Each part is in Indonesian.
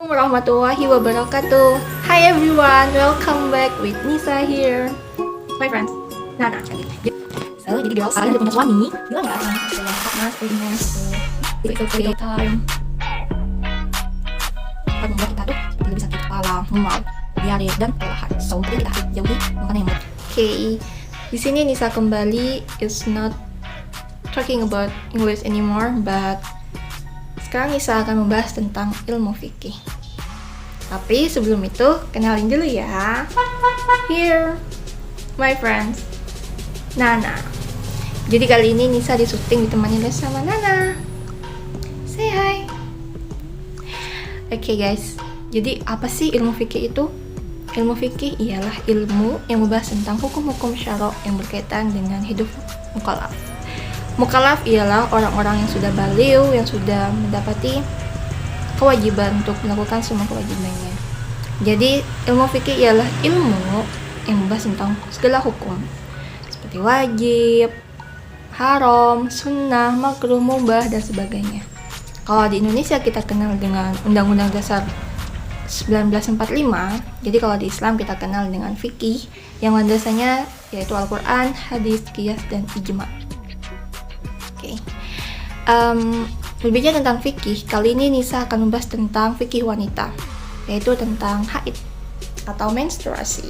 Warahmatullahi wabarakatuh. Hi everyone, welcome back with Nisa here. My friends, Nana. So, jadi girls, kalian udah punya suami, gila nggak? Mas, pregnant, itu period time. Akan membuat kita tuh jadi lebih sakit kepala, mual, diare, dan kelelahan. So, jadi kita harus jauhi makanan yang Okay, di sini Nisa kembali. Is not talking about English anymore, but sekarang Nisa akan membahas tentang ilmu fikih. Tapi sebelum itu, kenalin dulu ya. Here, my friends, Nana. Jadi kali ini Nisa di syuting ditemani sama Nana. Say hi. Oke guys, jadi apa sih ilmu fikih itu? Ilmu fikih ialah ilmu yang membahas tentang hukum-hukum syara' yang berkaitan dengan hidup mukallaf. Mukallaf ialah orang-orang yang sudah baligh, yang sudah mendapati kewajiban untuk melakukan semua kewajibannya. Jadi ilmu fikih ialah ilmu yang membahas tentang segala hukum seperti wajib, haram, sunnah, makruh, mubah, dan sebagainya. Kalau di Indonesia kita kenal dengan Undang-Undang Dasar 1945, jadi kalau di Islam kita kenal dengan fikih yang landasannya yaitu Al-Quran, hadis, qiyas, dan ijma'. Berbicara tentang fikih, kali ini Nisa akan membahas tentang fikih wanita, yaitu tentang haid atau menstruasi.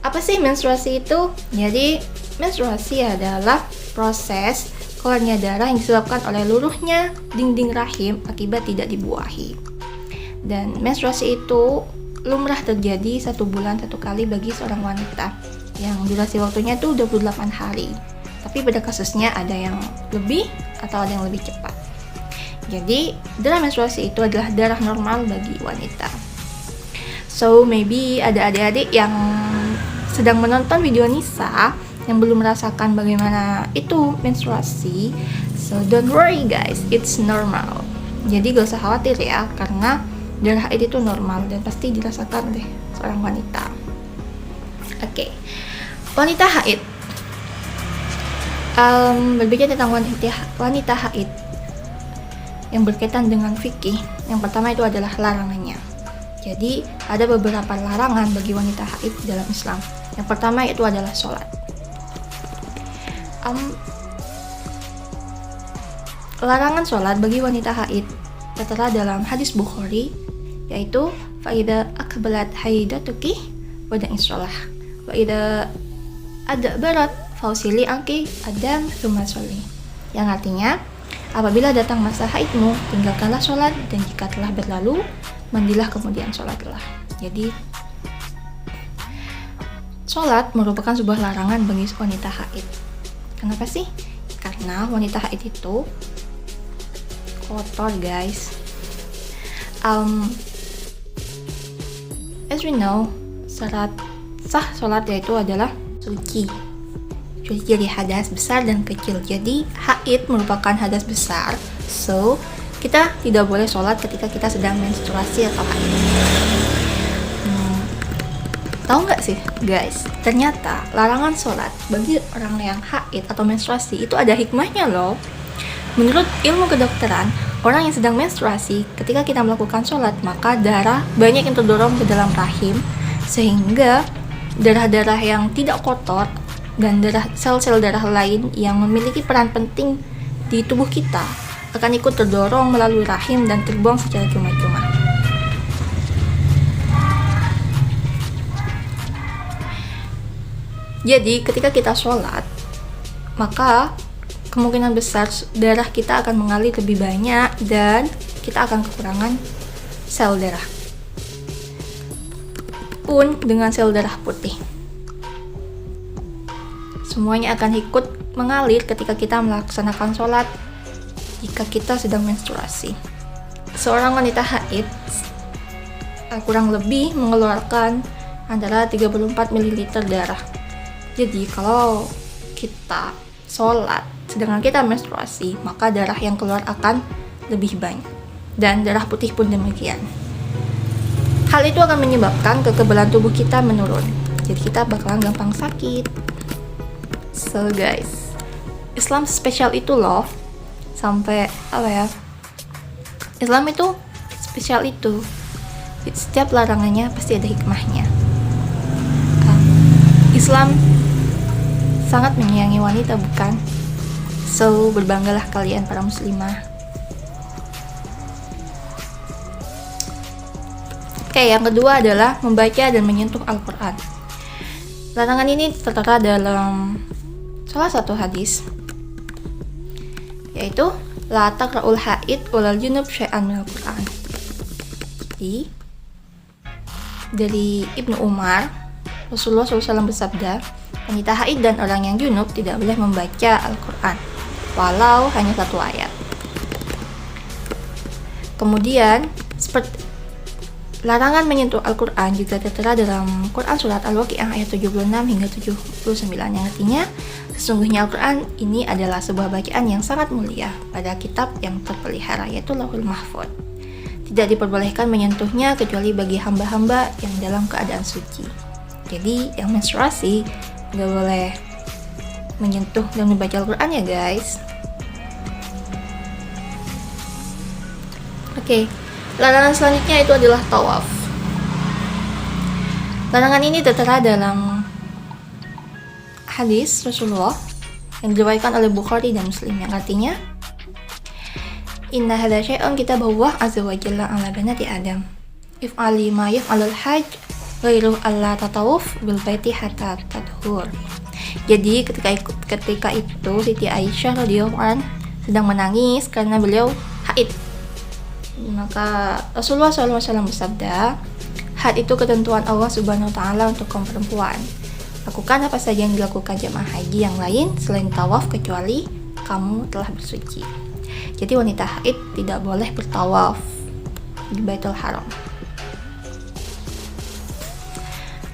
Apa sih menstruasi itu? Jadi menstruasi adalah proses keluarnya darah yang disebabkan oleh luruhnya dinding rahim akibat tidak dibuahi. Dan menstruasi itu lumrah terjadi 1 bulan 1 kali bagi seorang wanita, yang durasi waktunya itu 28 hari. Tapi pada kasusnya ada yang lebih atau ada yang lebih cepat. Jadi darah menstruasi itu adalah darah normal bagi wanita. So maybe ada adik-adik yang sedang menonton video Nisa yang belum merasakan bagaimana itu menstruasi. So don't worry guys, it's normal. Jadi gak usah khawatir ya, karena darah haid itu normal dan pasti dirasakan oleh seorang wanita. Oke. Wanita haid. Berbicara tentang wanita haid yang berkaitan dengan fikih, yang pertama itu adalah larangannya. Jadi ada beberapa larangan bagi wanita haid dalam Islam. Yang pertama itu adalah sholat. Larangan sholat bagi wanita haid tertera dalam hadis Bukhari, yaitu faida akbalat haidatuki wada'i sholah wa ida adbarat fausili angki adam thumma sholli, yang artinya apabila datang masa haidmu, tinggalkanlah sholat, dan jika telah berlalu, mandilah kemudian sholatlah. Jadi sholat merupakan sebuah larangan bagi wanita haid. Kenapa sih? Karena wanita haid itu kotor guys. As we know, syarat sah sholat yaitu adalah suci dari hadas besar dan kecil. Jadi haid merupakan hadas besar, so kita tidak boleh sholat ketika kita sedang menstruasi atau haid. Tahu nggak sih guys, ternyata larangan sholat bagi orang yang haid atau menstruasi itu ada hikmahnya loh. Menurut ilmu kedokteran, orang yang sedang menstruasi, ketika kita melakukan sholat, maka darah banyak yang terdorong ke dalam rahim, sehingga darah-darah yang tidak kotor dan sel-sel darah lain yang memiliki peran penting di tubuh kita akan ikut terdorong melalui rahim dan terbuang secara cuma-cuma. Jadi ketika kita sholat, maka kemungkinan besar darah kita akan mengalir lebih banyak dan kita akan kekurangan sel darah. Pun dengan sel darah putih, semuanya akan ikut mengalir ketika kita melaksanakan sholat jika kita sedang menstruasi. Seorang wanita haid kurang lebih mengeluarkan antara 34 ml darah. Jadi kalau kita sholat sedangkan kita menstruasi, maka darah yang keluar akan lebih banyak. Dan darah putih pun demikian. Hal itu akan menyebabkan kekebalan tubuh kita menurun. Jadi kita bakalan gampang sakit. So guys, Islam spesial itu loh, sampai Islam itu spesial itu Setiap larangannya pasti ada hikmahnya. Islam sangat menyayangi wanita, bukan? So, berbanggalah kalian para muslimah. Oke, yang kedua adalah membaca dan menyentuh Al-Quran. Larangan ini tertera dalam salah satu hadis, yaitu la taqra'ul haid walal junub syai'an minal Quran. Jadi, dari Ibnu Umar, Rasulullah SAW bersabda, wanita haid dan orang yang junub tidak boleh membaca Al-Quran, walau hanya satu ayat. Kemudian, larangan menyentuh Al-Quran juga tertera dalam Quran Surat Al-Waqi'ah ayat 76 hingga 79, yang artinya, sesungguhnya Al-Quran ini adalah sebuah bacaan yang sangat mulia pada kitab yang terpelihara, yaitu Lauhul Mahfuz. Tidak diperbolehkan menyentuhnya kecuali bagi hamba-hamba yang dalam keadaan suci. Jadi yang menstruasi nggak boleh menyentuh dan membaca Al-Quran ya guys. Oke, larangan selanjutnya itu adalah tawaf. Larangan ini tertera dalam hadis Rasulullah yang diriwayatkan oleh Bukhari dan Muslim, yang artinya, inna hadza syai'un kitabahu azza wa jalla ala banati Adam. If alima yaf'alul hajj ghairu alla tatawuf bil baiti hatta tadhur. Jadi ketika itu Siti Aisyah radhiyallahu anha sedang menangis karena beliau haid. Maka Rasulullah SAW bersabda, haid itu ketentuan Allah Subhanahu wa taala untuk kaum perempuan. Lakukan apa saja yang dilakukan jemaah haji yang lain selain tawaf kecuali kamu telah bersuci. Jadi wanita haid tidak boleh bertawaf di Baitul Haram.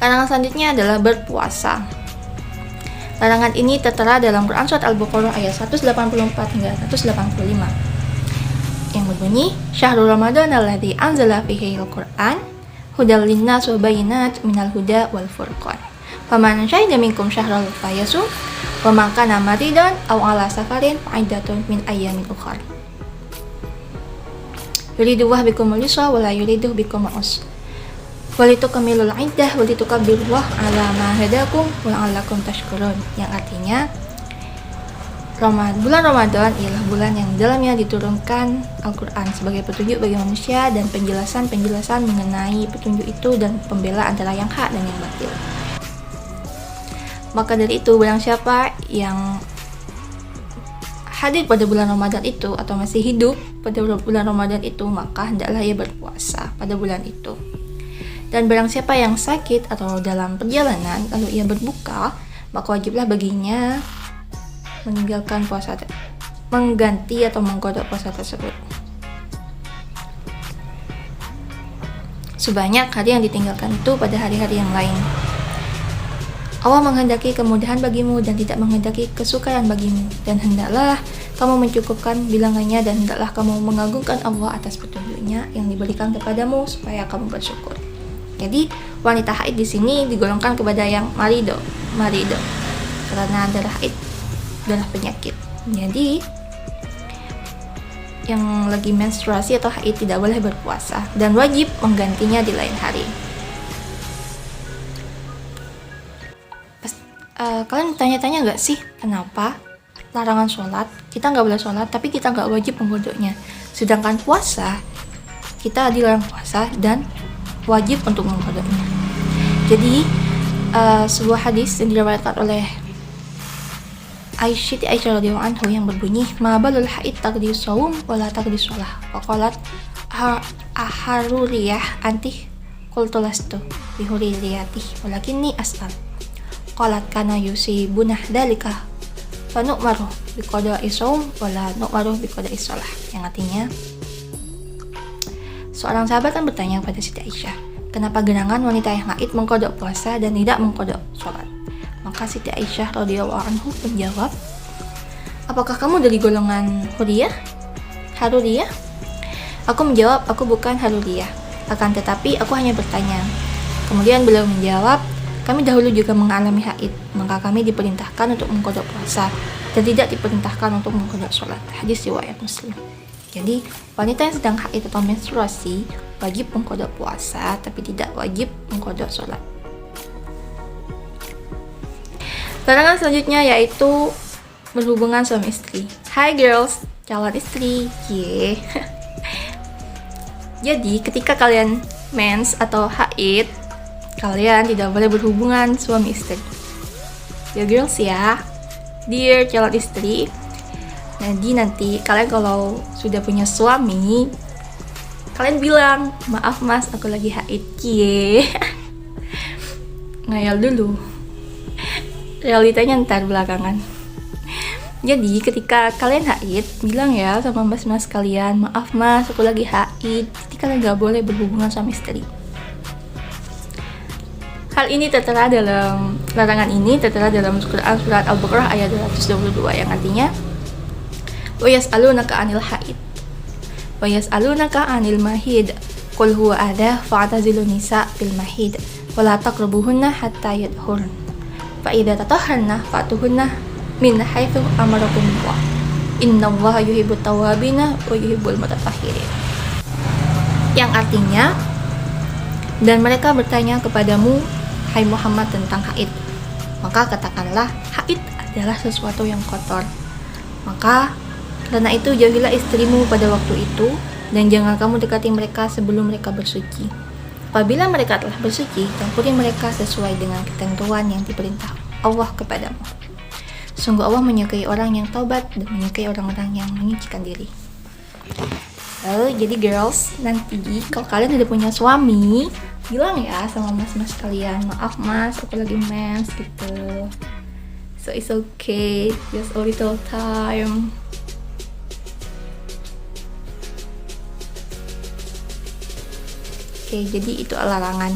Larangan selanjutnya adalah berpuasa. Larangan ini tertera dalam Quran Surat Al-Baqarah ayat 184 hingga 185 yang berbunyi, Syahrul Ramadan alladzi anzala fihi al-Qur'an hudal linnas wa bayyinat minal huda wal furqan. Faman syahida minkum syahral fayasum wa man kana maridan aw ala safarin fa'iddatun min ayyamin ukhra. Yuridu bikumul yusra wa la yuridu bikumul usra. Walitukmilul iddah walitukabbirullaha ala ma hadakum wa la'allakum tashkurun, yang artinya bulan Ramadan ialah bulan yang dalamnya diturunkan Al-Quran sebagai petunjuk bagi manusia dan penjelasan mengenai petunjuk itu dan pembela antara yang hak dan yang batil. Maka dari itu, barang siapa yang hadir pada bulan Ramadan itu atau masih hidup pada bulan Ramadan itu, maka hendaklah ia berpuasa pada bulan itu. Dan barang siapa yang sakit atau dalam perjalanan lalu ia berbuka, maka wajiblah baginya meninggalkan puasa, mengganti atau mengkodok puasa tersebut sebanyak hari yang ditinggalkan itu pada hari-hari yang lain. Allah menghendaki kemudahan bagimu dan tidak menghendaki kesukaran bagimu, dan hendaklah kamu mencukupkan bilangannya dan hendaklah kamu mengagungkan Allah atas petunjuknya yang diberikan kepadamu supaya kamu bersyukur. Jadi wanita haid di sini digolongkan kepada yang marido karena darah haid, darah penyakit. Jadi yang lagi menstruasi atau haid tidak boleh berpuasa dan wajib menggantinya di lain hari. Kalian tanya-tanya nggak sih kenapa larangan sholat kita nggak boleh sholat tapi kita nggak wajib mengkodoknya, sedangkan puasa kita dilarang puasa dan wajib untuk mengkodoknya. Jadi sebuah hadis yang diriwayatkan oleh Aisyah radhiyallahu anha yang berbunyi, ma balul haid taqdi shaum wala taqdi shalah. Faqalat aharuriyah anti qultu lastu bihuriyati walakinni as'al. Qalat kana yusibunah dalika fa nu'maru biqada'i shaum wala nu'maru biqada'i shalah. Yang artinya, seorang sahabat kan bertanya kepada Siti Aisyah, kenapa gerangan wanita yang haid mengkodok puasa dan tidak mengkodok sholat? Maka Siti Aisyah radhiyallahu anha menjawab, apakah kamu dari golongan Haruriyah? Aku menjawab, aku bukan Haruriyah, akan tetapi aku hanya bertanya. Kemudian beliau menjawab, kami dahulu juga mengalami haid, maka kami diperintahkan untuk mengkodok puasa dan tidak diperintahkan untuk mengkodok sholat. Hadis riwayat Muslim. Jadi wanita yang sedang haid atau menstruasi wajib mengqadha puasa, tapi tidak wajib mengqadha sholat. Larangan selanjutnya yaitu berhubungan suami istri. Hai girls, calon istri, Jadi ketika kalian mens atau haid, kalian tidak boleh berhubungan suami istri. Ya girls ya, dear calon istri. Jadi nanti kalian kalau sudah punya suami, kalian bilang, maaf mas, aku lagi haid, Ngayal dulu, realitanya ntar belakangan. Jadi ketika kalian haid, bilang ya sama mas-mas kalian, maaf mas, aku lagi haid. Jadi kalian gak boleh berhubungan sama istri. Hal ini tertera dalam, larangan ini tertera dalam Quran surat Al-Baqarah ayat 222 yang artinya, wa yas'alunaka 'anil haid wa yas'alunaka 'anil mahid qul huwa adha fa'tazilun nisa fil mahid wa la taqrabuhunna hatta yadhurn fa idza tatahharna fa'tuhunna min haitsu amarakumullah innallaha yuhibbut tawwabina wa yuhibbul mutatahhirin. Yang artinya, dan mereka bertanya kepadamu, hai Muhammad, tentang haid, maka katakanlah haid adalah sesuatu yang kotor. Maka karena itu jauhilah istrimu pada waktu itu, dan jangan kamu dekati mereka sebelum mereka bersuci. Apabila mereka telah bersuci, campuri mereka sesuai dengan ketentuan yang diperintah Allah kepadamu. Sungguh Allah menyukai orang yang taubat dan menyukai orang-orang yang menyucikan diri. Jadi girls, nanti kalau kalian udah punya suami, bilang ya sama mas-mas kalian, maaf mas, aku lagi mens gitu. So it's okay, just a little time. Oke, jadi itu larangan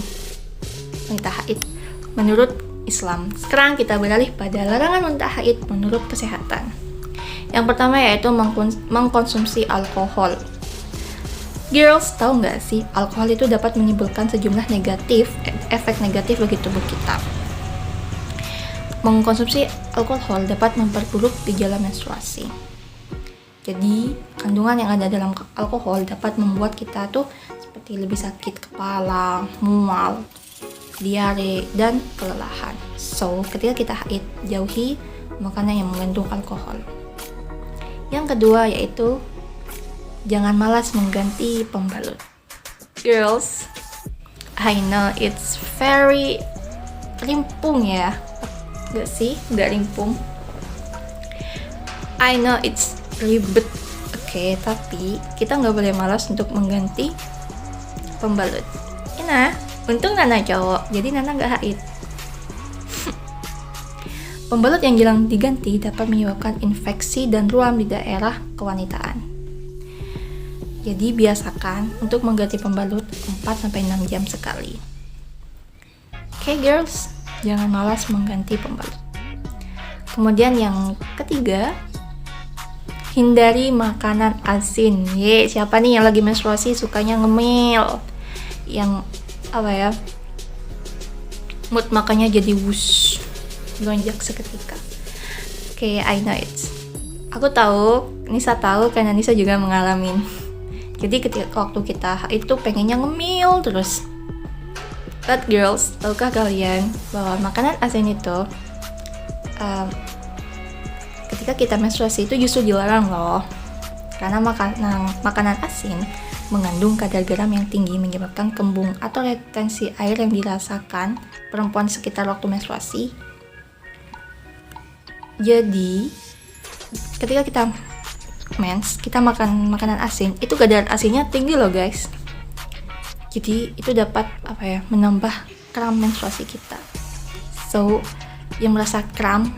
wanita haid menurut Islam. Sekarang kita beralih pada larangan wanita haid menurut kesehatan. Yang pertama yaitu mengkonsumsi alkohol. Girls, tahu nggak sih, alkohol itu dapat menimbulkan sejumlah efek negatif bagi tubuh kita. Mengkonsumsi alkohol dapat memperburuk gejala menstruasi. Jadi, kandungan yang ada dalam alkohol dapat membuat kita tuh seperti lebih sakit kepala, mual, diare, dan kelelahan. So, ketika kita haid, jauhi makanan yang mengandung alkohol. Yang kedua yaitu jangan malas mengganti pembalut. Girls, I know it's very rimpung ya. Gak sih? Gak rimpung. I know it's ribet. Oke, tapi kita nggak boleh malas untuk mengganti pembalut. Nah, untung Nana cowok, jadi Nana nggak haid. Pembalut yang jarang diganti dapat menyebabkan infeksi dan ruam di daerah kewanitaan. Jadi biasakan untuk mengganti pembalut 4-6 jam sekali. Oke girls, jangan malas mengganti pembalut. Kemudian yang ketiga, hindari makanan asin. Siapa nih yang lagi menstruasi sukanya ngemil? Yang mood makannya jadi wush, lonjak seketika. Oke, I know it. Aku tahu, Nisa tahu karena Nisa juga mengalami. Jadi ketika waktu kita itu pengennya ngemil terus. But girls, tahukah kalian bahwa makanan asin itu ketika kita menstruasi itu justru dilarang loh. Karena makanan asin mengandung kadar garam yang tinggi menyebabkan kembung atau retensi air yang dirasakan perempuan sekitar waktu menstruasi. Jadi ketika kita mens, kita makan makanan asin, itu kadar asinnya tinggi loh guys. Jadi itu dapat menambah kram menstruasi kita. So, yang merasa kram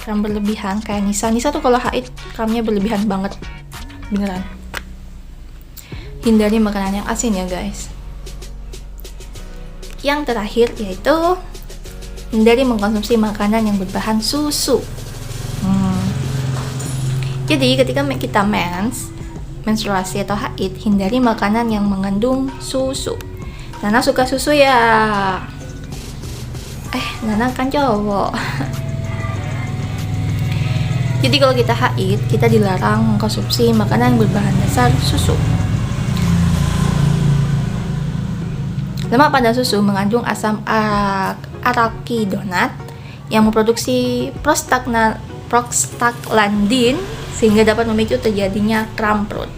berlebihan kayak Nisa tuh kalau haid kramnya berlebihan banget, beneran. Hindari makanan yang asin ya guys. Yang terakhir yaitu hindari mengkonsumsi makanan yang berbahan susu. Jadi ketika kita menstruasi atau haid, hindari makanan yang mengandung susu. Nana suka susu ya? Nana kan cowok. Jadi kalau kita haid, kita dilarang mengkonsumsi makanan berbahan dasar susu. Lemak pada susu mengandung asam arachidonat yang memproduksi prostaglandin sehingga dapat memicu terjadinya kram perut.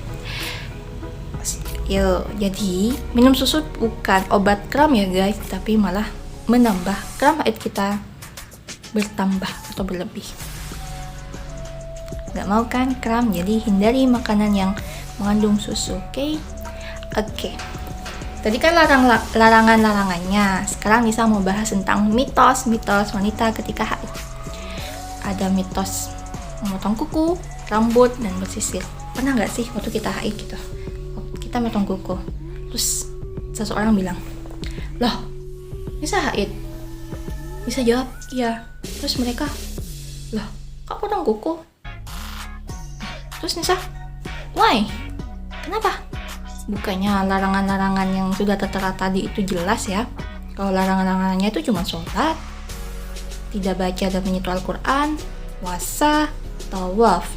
Jadi minum susu bukan obat kram ya guys, tapi malah menambah kram haid kita bertambah atau berlebih. Gak mau kan kram, jadi hindari makanan yang mengandung susu, oke? Tadi kan larangan-larangannya. Sekarang Nisa mau bahas tentang mitos-mitos wanita ketika haid. Ada mitos memotong kuku, rambut, dan bersisir. Pernah gak sih waktu kita haid gitu, kita motong kuku, terus seseorang bilang, loh, Nisa haid? Nisa jawab, iya. Terus mereka, loh, kok potong kuku? Terus Nisa, why? Kenapa? Bukannya larangan-larangan yang sudah tertera tadi itu jelas ya. Kalau larangan-larangannya itu cuma sholat, tidak baca dan menyentuh Al-Quran, puasa, tawaf,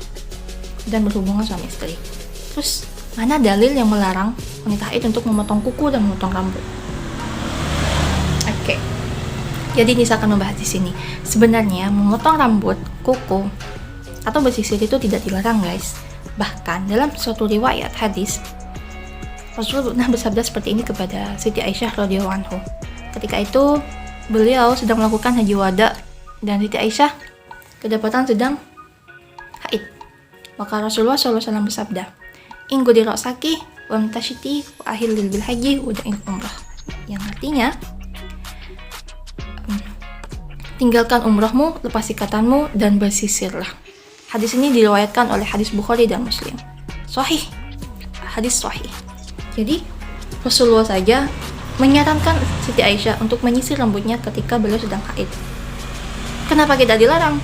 dan berhubungan suami istri. Terus mana dalil yang melarang wanita haid untuk memotong kuku dan memotong rambut? Jadi Nisa akan membahas di sini. Sebenarnya memotong rambut, kuku, atau bersisir itu tidak dilarang guys. Bahkan dalam suatu riwayat hadis, Rasulullah pernah bersabda seperti ini kepada Siti Aisyah radhiyallahu anha. Ketika itu beliau sedang melakukan haji wada dan Siti Aisyah kedapatan sedang haid. Maka Rasulullah SAW bersabda, "Ingqudi ra'saki wamtashiti wa ahillil bil haji wa da'in umrah." Yang artinya, tinggalkan umrahmu, lepas ikatanmu, dan bersisirlah. Hadis ini diriwayatkan oleh hadis Bukhari dan Muslim. Sahih. Hadis sahih. Jadi, Rasulullah saja menyarankan Siti Aisyah untuk menyisir rambutnya ketika beliau sedang haid. Kenapa kita dilarang?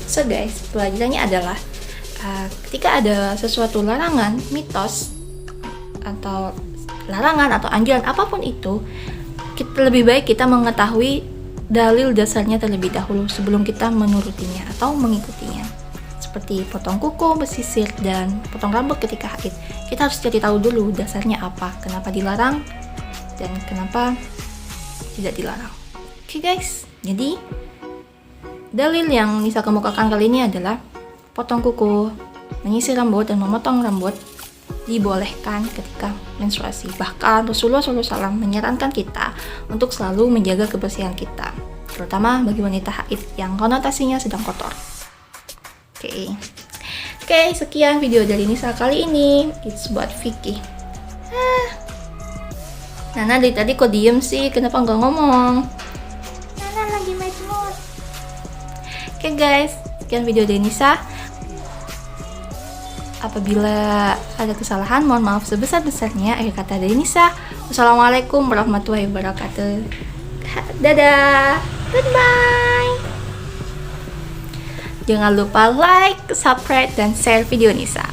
So guys, pelajarannya adalah ketika ada sesuatu larangan, mitos, atau larangan atau anjuran apapun itu, lebih baik kita mengetahui dalil dasarnya terlebih dahulu sebelum kita menurutinya atau mengikutinya. Seperti potong kuku, bersisir, dan potong rambut ketika haid. Kita harus cari tahu dulu dasarnya apa, kenapa dilarang, dan kenapa tidak dilarang. Oke guys, jadi dalil yang Nisa kemukakan kali ini adalah potong kuku, menyisir rambut, dan memotong rambut dibolehkan ketika menstruasi. Bahkan Rasulullah SAW menyarankan kita untuk selalu menjaga kebersihan kita, terutama bagi wanita haid yang konotasinya sedang kotor. Oke, sekian video dari Nisa kali ini. It's buat fikih. Nana dari tadi kok diem sih? Kenapa nggak ngomong? Nana lagi main mood. Oke guys, sekian video dari Nisa. Apabila ada kesalahan, mohon maaf sebesar-besarnya. Akhir kata dari Nisa, wassalamualaikum warahmatullahi wabarakatuh. Dadah, goodbye. Jangan lupa like, subscribe, dan share video Nisa.